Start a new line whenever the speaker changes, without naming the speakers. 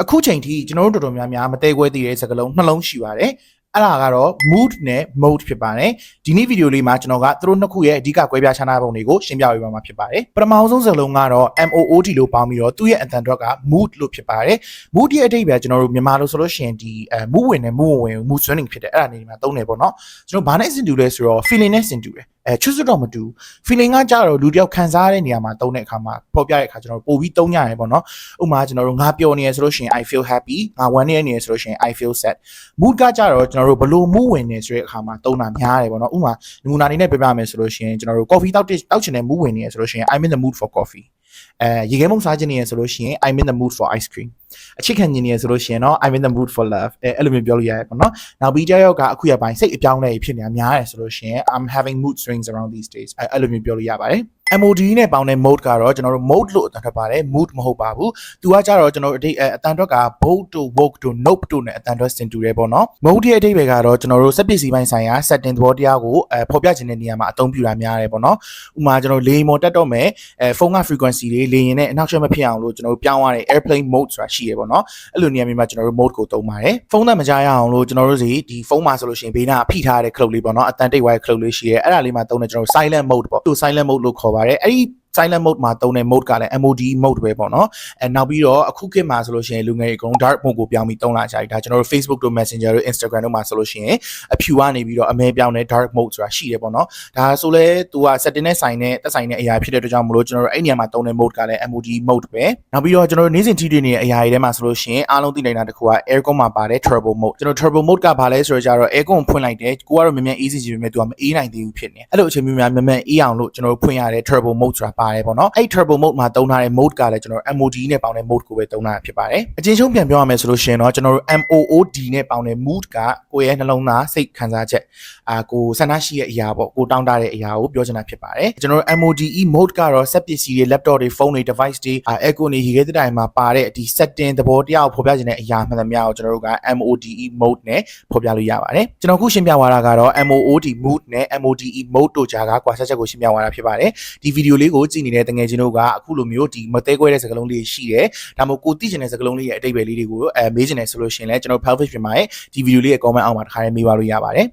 အခုချိန်ထိကျွန်တော်တို့တော်တော်များများမတဲခွဲသေးတဲ့စကားလုံးနှလုံးရှိပါတယ်အဲ့ဒါကတော့ mood နဲ့ mode ဖြစ်ပါတယ်ဒီနေ့ဗီဒီယိုလေးမှာကျွန်တော်ကသူတို့နှစ်ခုရဲ့အဓိကကွဲပြားခြားနားပုံတွေကိုရှင်းပြပေးပါမှာဖြစ်ပါတယ်ပထမဆုံးစကားလုံးကတော့ MOOD လို့ပေါင်းပြီးတော့သူ့ရဲ့အတန်အတွက်က mood လို့ဖြစ်ပါတယ် mood ရဲ့အဓိပ္ပာယ်ကျွန်တော်တို့မြန်မာလိုဆိုလို့ရှိရင်ဒီ mood ဝင်နဲ့ mood ဝင် mood swing ဖြစ်တယ်အဲ့ဒါနေမှာသုံးတယ်ပေါ့နော်ကျွန်တော်ဘာနဲ့ဆင်တူလဲဆိုတော့ feeling နဲ့ဆင်တူတယ်ချွတ်စွတ်တော့မတူ feeling ကကြတော့လူတယောက်ခံစားရတဲ့နေရာမှာသုံးတဲ့အခါမှာပေါ်ပြတဲ့အခါကျွန်တော်ပို့ပြီးသုံးကြရတယ်ပေါ့နော်ဥပမာကျွန်တော်တို့ငါပျော်နေရဆိုလို့ရှိရင် I feel happy ငါဝမ်းနည်းနေရဆိုလို့ရှိရင် I feel sad mood ကကြတော့ကျွန်တော်တို့ဘလို့ mood ဝင်နေဆိုတဲ့အခါမှာသုံးတာများတယ်ပေါ့နော်ဥပမာနမူနာအနေနဲ့ပြပြမယ်ဆိုလို့ရှိရင်ကျွန်တော်တို့ coffee တောက်ချင်တဲ့ mood ဝင်နေရဆိုလို့ရှိရင် I'm in the mood for coffee ရေခဲမုန်စားခြင်းနေရဆိုလို့ရှိရင် I'm in the mood for ice cream အချစ်ခံခြင်းနေရဆိုလို့ရှိရင်တော့ I'm in the mood for love အဲ့လိုမျိုးပြောလို့ရတယ်ပေါ့နော်နောက်ပြီးကြောက်ကအခုရပိုင်းစိတ်အပြောင်းလဲဖြစ်နေတာများတယ်ဆိုလို့ရှိရင် I'm having mood swings around these days အဲ့လိုမျိုးပြောလို့ရပါတယ် MOD နဲ့ပေါင်းတဲ့ mode ကတော့ကျွန်တော်တို့ mode လို့အတန်ထွက်ပါတယ် mood မဟုတ်ပါဘူးသူကကြတော့ကျွန်တော်တို့အတန်ထွက်က bold တို့ woke တို့ nope တို့နဲ့အတန်ထွက်ဆင်တူတယ်ပေါ့နော် mode ရဲ့အဓိပ္ပာယ်ကတော့ကျွန်တော်တို့စက်ပစ္စည်းပိုင်းဆိုင်ရာ setting သဘောတရားကိုဖော်ပြခြင်းတဲ့နေရာမှာအသုံးပြုတာများတယ်ပေါ့နော်ဥပမာကျွန်တော်လေယာဉ်ပေါ်တက်တော့မယ်ဖုန်းက frequency တွေလေယာဉ်နဲ့အနောက်ရှက်မဖြစ်အောင်လို့ကျွန်တော်တို့ပြောင်းရတဲ့ airplane mode ဆိုတာရှိရပေါ့နော်အဲ့လိုနေရာမျိုးမှာကျွန်တော်တို့ mode ကိုသုံးပါတယ်ဖုန်းနဲ့မကြားရအောင်လို့ကျွန်တော်တို့စီဒီဖုန်းမှာဆိုလို့ရှိရင်ဘေးနားဖိထားတဲ့ cloud လေးပေါ့နော်အတန်တိတ်ဝိုင်း cloud လေးရှိရဲအဲ့ဒါလေးမှာသုံးတဲ့ကျွန်တော်တို့ silent mode ပေါ့သူ silent mode လို့ခေါ်ပါတယ်အဲ့ဒီsilent mode မှာသုံးတဲ့ mode ကလည်း MOD mode ပဲပေါ့နော်နောက်ပြီးတော့အခုခေတ်မှာဆိုလို့ရှိရင်လူငယ်တွေအကုန် dark mode ကိုပြောင်းပြီးသုံးလာကြပြီဒါကျွန်တော်တို့ Facebook တို့ Messenger တို့ Instagram တို့မှာဆိုလို့ရှိရင်အဖြူကနေပြီးတော့အမဲပြောင်းတဲ့ dark mode ဆိုတာရှိတယ်ပေါ့နော်ဒါဆိုလဲသူက setting နဲ့ဆိုင်တဲ့သက်ဆိုင်တဲ့အရာဖြစ်တဲ့အတွက်ကြောင့်မလို့ကျွန်တော်တို့အဲ့နေရာမှာသုံးတဲ့ mode ကလည်း MOD mode ပဲနောက်ပြီးတော့ကျွန်တော်တို့နေ့စဉ်ထိတွေ့နေတဲ့အရာတွေထဲမှာဆိုလို့ရှိရင်အားလုံးသိနိုင်တာတစ်ခုက aircon မှာပါတဲ့ turbo mode ကျွန်တော် turbo mode ကဘာလဲဆိုတော့ကြတော့ aircon ကိုဖွင့်လိုက်တယ်ကိုကတော့မြန်မြန်အေးစီစီပဲမဲ့သူကမအေးနိုင်သေးဘူးဖြစ်နေအဲ့လိုအချိန်မျိုးများမြန်မြန်အေးအောင်လို့ကျွန်တော်တို့ဖွင့်ရတဲ့ turbo mode ဆိုတာပါတယ်ပေါ့နော်အဲ့ turbo mode မှာသုံးထားတဲ့ mode ကလည်းကျွန်တော် MOD နဲ့ပေါင်းတဲ့ mode ကိုပဲသုံးတာဖြစ်ပါတယ်အချင်းချင်းပြန်ပြောရမယ်ဆိုလို့ရှိရင်တော့ကျွန်တော်တို့ MOOD နဲ့ပေါင်းတဲ့ mood ကကိုယ့်ရဲ့နှလုံးသားစိတ်ခံစားချက်ကိုဆန္ဒရှိတဲ့အရာပေါ့ကိုတောင်းတတဲ့အရာကိုပြောချင်တာဖြစ်ပါတယ်ကျွန်တော်တို့ MODE mode ကတော့စက်ပစ္စည်းတွေ laptop တွေ phone တွေ device တွေ aircon တွေရေခဲတဲ့တိုင်မှာပါတဲ့ဒီ setting သဘောတရားကိုဖော်ပြချင်တဲ့အရာမှန်သမျှကိုကျွန်တော်တို့က MODE mode နဲ့ဖော်ပြလို့ရပါတယ်ကျွန်တော်ခုရှင်းပြသွားတာကတော့ MOOD mode နဲ့ MODE mode တို့ကြားကကွာခြားချက်ကိုရှင်းပြသွားတာဖြစ်ပါတယ်ဒီဗီဒီယိုလေးကိုကြည့်နေတဲ့တငယ်ချင်းတို့ကအခုလိုမျိုးဒီမသေးခွဲတဲ့စကားလုံးလေးရှိတယ်ဒါမှမဟုတ်ကိုသိချင်တဲ့စကားလုံးလေးရဲ့အတိတ်ပဲလေးတွေကိုမေးချင်တယ်ဆိုလို့ရှိရင်လည်းကျွန်တော် Pelvish ပြင်မှာရဲ့ဒီဗီဒီယိုလေးရဲ့ comment အောက်မှာတစ်ခါလေးမေးပါလို့ရပါတယ်